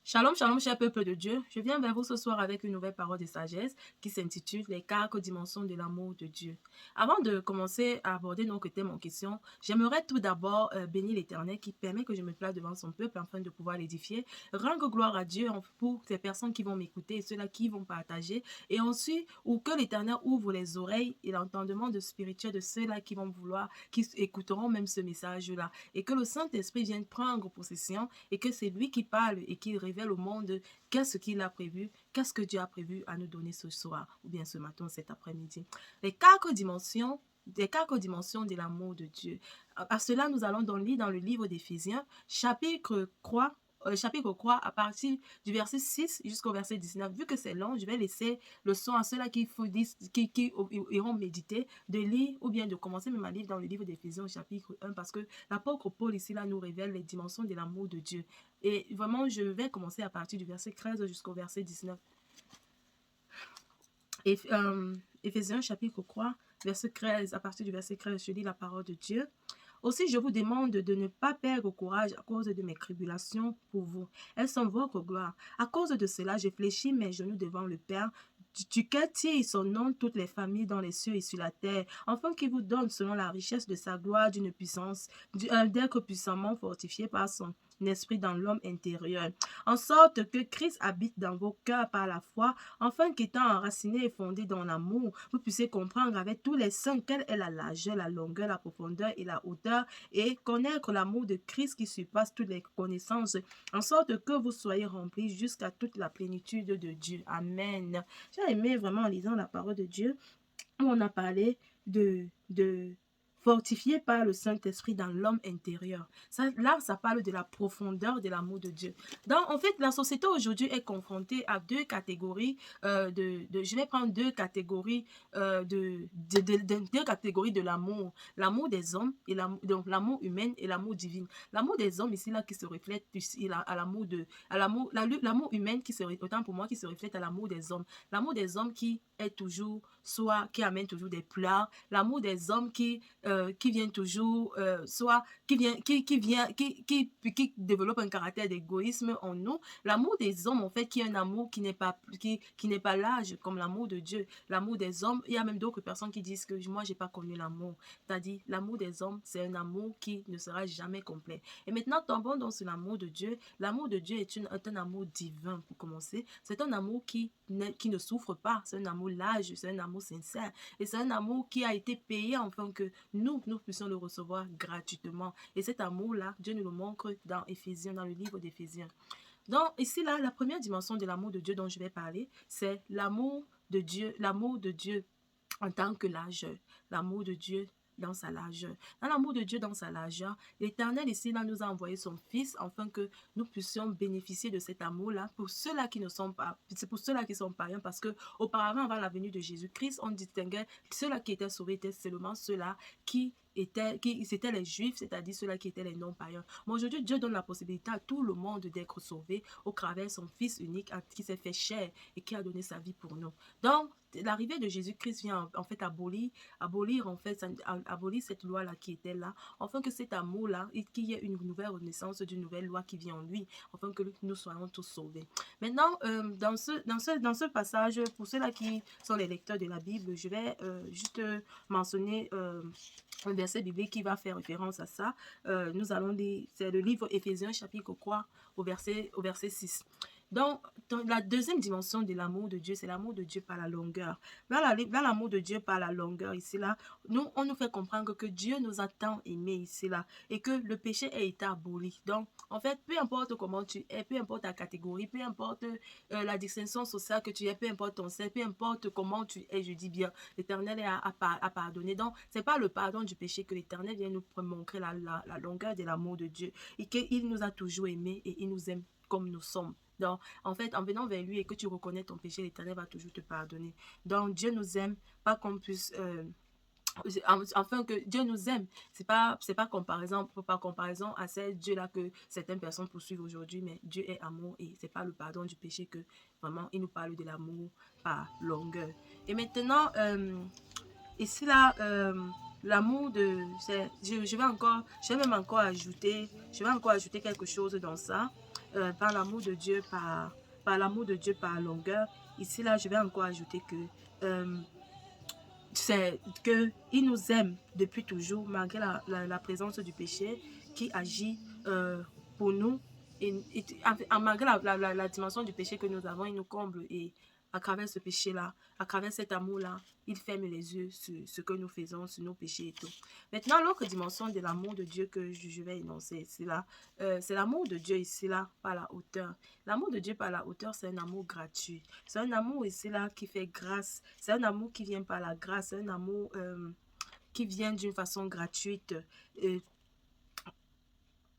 Shalom, shalom, cher peuple de Dieu. Je viens vers vous ce soir avec une nouvelle parole de sagesse qui s'intitule Les quatre dimensions de l'amour de Dieu. Avant de commencer à aborder nos thèmes en question, j'aimerais tout d'abord bénir l'Éternel qui permet que je me place devant son peuple afin de pouvoir l'édifier. Rendre gloire à Dieu pour ces personnes qui vont m'écouter et ceux-là qui vont partager. Et ensuite, ou que l'Éternel ouvre les oreilles et l'entendement de spirituel de ceux-là qui vont vouloir, qui écouteront même ce message-là. Et que le Saint-Esprit vienne prendre possession et que c'est lui qui parle et qui révèle au monde qu'est-ce qu'il a prévu, qu'est-ce que Dieu a prévu à nous donner ce soir ou bien ce matin, cet après-midi. Les quatre dimensions de l'amour de Dieu. À cela, nous allons donc lire dans le livre d'Éphésiens, chapitre 3 à partir du verset 6 jusqu'au verset 19. Vu que c'est long, je vais laisser le son à ceux-là qui iront méditer de lire ou bien de commencer même à lire dans le livre d'Éphésiens au chapitre 1 parce que l'apôtre Paul ici là nous révèle les dimensions de l'amour de Dieu. Et vraiment, je vais commencer à partir du verset 13 jusqu'au verset 19. Éphésiens chapitre 3, verset 13, à partir du verset 13, je lis la parole de Dieu. Aussi, je vous demande de ne pas perdre courage à cause de mes tribulations pour vous. Elles sont votre gloire. À cause de cela, je fléchis mes genoux devant le Père, duquel tire son nom toutes les familles dans les cieux et sur la terre, afin qu'il vous donne, selon la richesse de sa gloire, d'une puissance, d'être puissamment fortifié par son esprit dans l'homme intérieur, en sorte que Christ habite dans vos cœurs par la foi, afin qu'étant enraciné et fondé dans l'amour, vous puissiez comprendre avec tous les saints quelle est la largeur, la longueur, la profondeur et la hauteur, et connaître l'amour de Christ qui surpasse toutes les connaissances, en sorte que vous soyez remplis jusqu'à toute la plénitude de Dieu. Amen. J'ai aimé vraiment en lisant la parole de Dieu, où on a parlé de fortifié par le Saint-Esprit dans l'homme intérieur. Là, ça parle de la profondeur de l'amour de Dieu. Donc, en fait, la société aujourd'hui est confrontée à deux catégories je vais prendre deux catégories deux catégories de l'amour. L'amour des hommes et donc l'amour humain et l'amour divin. L'amour des hommes ici là qui se reflète à l'amour humain qui se autant pour moi qui se reflète à l'amour des hommes. L'amour des hommes qui est toujours soit qui amène toujours des pleurs, l'amour des hommes qui vient toujours soit qui développe un caractère d'égoïsme en nous, l'amour des hommes en fait qui est un amour qui n'est pas large comme l'amour de Dieu. L'amour des hommes, il y a même d'autres personnes qui disent que moi j'ai pas connu l'amour, c'est-à-dire l'amour des hommes c'est un amour qui ne sera jamais complet. Et maintenant tombons dans l'amour de Dieu. L'amour de Dieu est un amour divin pour commencer. C'est un amour qui ne souffre pas, c'est un amour large, c'est un amour sincère et c'est un amour qui a été payé afin que nous puissions le recevoir gratuitement. Et cet amour-là, Dieu nous le montre dans Éphésiens, dans le livre d'Éphésiens. Donc ici, là, la première dimension de l'amour de Dieu dont je vais parler, c'est l'amour de Dieu en tant que largeur, l'amour de Dieu dans sa largeur. Dans l'amour de Dieu dans sa largeur, l'Éternel ici là nous a envoyé son Fils afin que nous puissions bénéficier de cet amour-là pour ceux-là qui ne sont pas, c'est pour ceux-là qui sont païens parce que auparavant, avant la venue de Jésus-Christ, on distinguait ceux-là qui étaient sauvés étaient seulement ceux-là qui c'était les juifs, c'est-à-dire ceux-là qui étaient les non-païens. Mais aujourd'hui, Dieu donne la possibilité à tout le monde d'être sauvé au travers de son Fils unique qui s'est fait chair et qui a donné sa vie pour nous. Donc, l'arrivée de Jésus-Christ vient en fait abolir cette loi-là qui était là, afin que cet amour-là, qu'il y ait une nouvelle renaissance d'une nouvelle loi qui vient en lui, afin que nous soyons tous sauvés. Maintenant, dans ce passage, pour ceux-là qui sont les lecteurs de la Bible, je vais juste mentionner un verset biblique qui va faire référence à ça. Nous allons lire, c'est le livre Éphésiens chapitre 3 au verset 6. Donc, dans la deuxième dimension de l'amour de Dieu, c'est l'amour de Dieu par la longueur. Dans l'amour de Dieu par la longueur, ici, là, on nous fait comprendre que Dieu nous a tant aimés ici, là, et que le péché a été aboli. Donc, en fait, peu importe comment tu es, peu importe ta catégorie, peu importe la distinction sociale que tu es, peu importe ton sexe, peu importe comment tu es, je dis bien, l'Éternel est à pardonner. Donc, c'est pas le pardon du péché que l'Éternel vient nous montrer la longueur de l'amour de Dieu, et qu'il nous a toujours aimés et il nous aime comme nous sommes. Donc, en fait, en venant vers lui et que tu reconnais ton péché, l'Éternel va toujours te pardonner. Donc, Dieu nous aime, pas qu'on puisse... enfin que Dieu nous aime, c'est pas par comparaison à ce Dieu là que certaines personnes poursuivent aujourd'hui, mais Dieu est amour et c'est pas le pardon du péché que vraiment il nous parle de l'amour par longueur. Et maintenant ici là l'amour de je vais même encore ajouter quelque chose dans ça. par l'amour de Dieu, par l'amour de Dieu, par longueur. Ici, là, je vais encore ajouter que c'est qu'il nous aime depuis toujours, malgré la présence du péché qui agit pour nous. Malgré la dimension du péché que nous avons, il nous comble. Et à travers ce péché-là, à travers cet amour-là, il ferme les yeux sur ce que nous faisons, sur nos péchés et tout. Maintenant, l'autre dimension de l'amour de Dieu que je vais énoncer, c'est l'amour de Dieu ici, là, par la hauteur. L'amour de Dieu par la hauteur, c'est un amour gratuit. C'est un amour ici, là, qui fait grâce. C'est un amour qui vient par la grâce. C'est un amour qui vient d'une façon gratuite. Euh,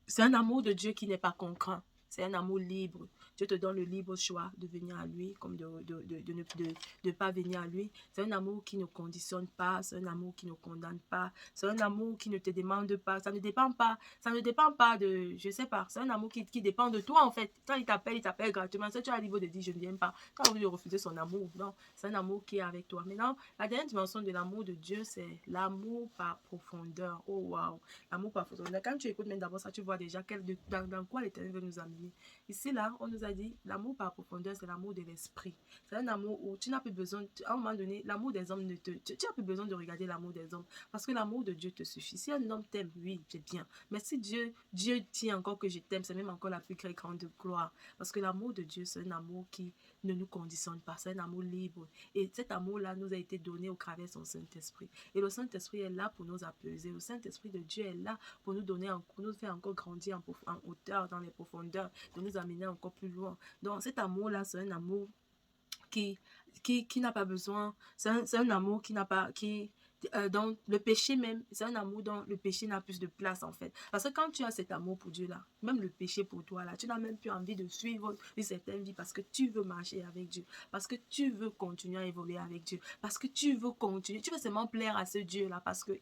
c'est un amour de Dieu qui n'est pas contraint. C'est un amour libre. Dieu te donne le libre choix de venir à lui, comme de ne pas venir à lui. C'est un amour qui ne conditionne pas, c'est un amour qui ne condamne pas, c'est un amour qui ne te demande pas, ça ne dépend pas de, je sais pas, c'est un amour qui dépend de toi en fait. Quand il t'appelle gratuitement. Si tu as le niveau de dire je ne viens pas, tu as envie de refuser son amour. Non, c'est un amour qui est avec toi. Maintenant, la dernière dimension de l'amour de Dieu, c'est l'amour par profondeur. Oh waouh! L'amour par profondeur. Quand tu écoutes même d'abord ça, tu vois déjà dans quoi l'Éternel veut nous amener. Ici, là, on nous a dit, l'amour par profondeur, c'est l'amour de l'esprit. C'est un amour où tu n'as plus besoin, à un moment donné, l'amour des hommes tu n'as plus besoin de regarder l'amour des hommes. Parce que l'amour de Dieu te suffit. Si un homme t'aime, oui, c'est bien. Mais si Dieu dit encore que je t'aime, c'est même encore la plus grande gloire. Parce que l'amour de Dieu, c'est un amour qui ne nous conditionne pas. C'est un amour libre. Et cet amour-là nous a été donné au travers de son Saint-Esprit. Et le Saint-Esprit est là pour nous apaiser. Le Saint-Esprit de Dieu est là pour nous donner, pour nous faire encore grandir en hauteur, dans les profondeurs, de nous amener encore plus loin. Donc cet amour-là, c'est un amour qui, qui n'a pas besoin, c'est un amour qui n'a pas, donc le péché même, c'est un amour dont le péché n'a plus de place en fait. Parce que quand tu as cet amour pour Dieu là, même le péché pour toi là, tu n'as même plus envie de suivre une certaine vie parce que tu veux marcher avec Dieu, parce que tu veux continuer à évoluer avec Dieu, parce que tu veux continuer, tu veux seulement plaire à ce Dieu là parce que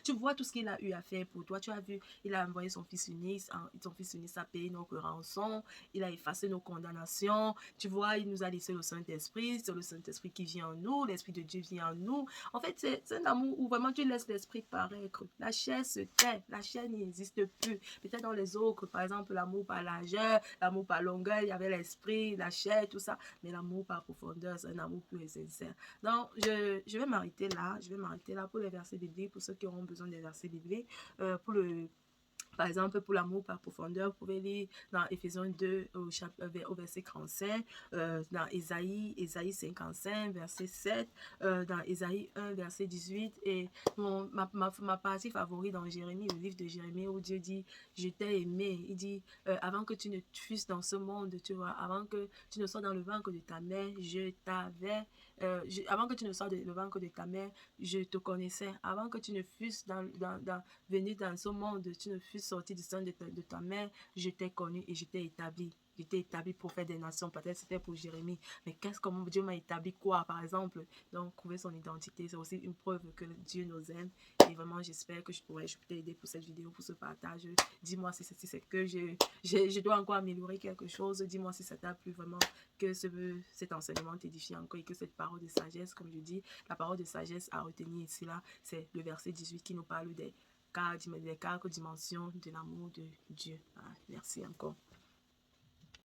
tu vois tout ce qu'il a eu à faire pour toi, tu as vu, il a envoyé son fils unique a payé nos rançons, il a effacé nos condamnations, tu vois, il nous a laissé le Saint-Esprit, c'est le Saint-Esprit qui vient en nous, l'Esprit de Dieu vient en nous. En fait, c'est un amour où vraiment tu laisses l'Esprit paraître. La chair se tait, la chair n'existe plus. Peut-être dans les autres, par exemple, l'amour par largeur, l'amour par longueur, il y avait l'Esprit, la chair, tout ça. Mais l'amour par profondeur, c'est un amour pur et sincère. Donc, je vais m'arrêter là. Je vais m'arrêter là pour les versets bibliques, pour ceux qui auront besoin des versets bibliques. Par exemple, pour l'amour par profondeur, vous pouvez lire dans Éphésiens 2 au verset 45, dans Ésaïe 55, verset 7, dans Ésaïe 1, verset 18, et ma partie favorite dans Jérémie, le livre de Jérémie, où Dieu dit, je t'ai aimé. Il dit, avant que tu ne fusses dans ce monde, tu vois, avant que tu ne sois dans le ventre de ta mère, je t'avais, avant que tu ne sois dans le ventre de ta mère, je te connaissais. Avant que tu ne fusses venu dans ce monde, tu ne fusses sorti du sein de ta mère, je t'ai connu et je t'ai établi. Je t'ai établi prophète des nations. Peut-être c'était pour Jérémie. Mais comment Dieu m'a établi quoi, par exemple? Donc, trouver son identité, c'est aussi une preuve que Dieu nous aime. Et vraiment, j'espère que je peux t'aider pour cette vidéo, pour ce partage. Dis-moi si c'est que je dois encore améliorer quelque chose. Dis-moi si ça t'a plu vraiment, que cet enseignement t'édifie encore et que cette parole de sagesse, comme je dis, la parole de sagesse à retenir ici, là, c'est le verset 18 qui nous parle des quatre dimensions de l'amour de Dieu. Ah, merci encore.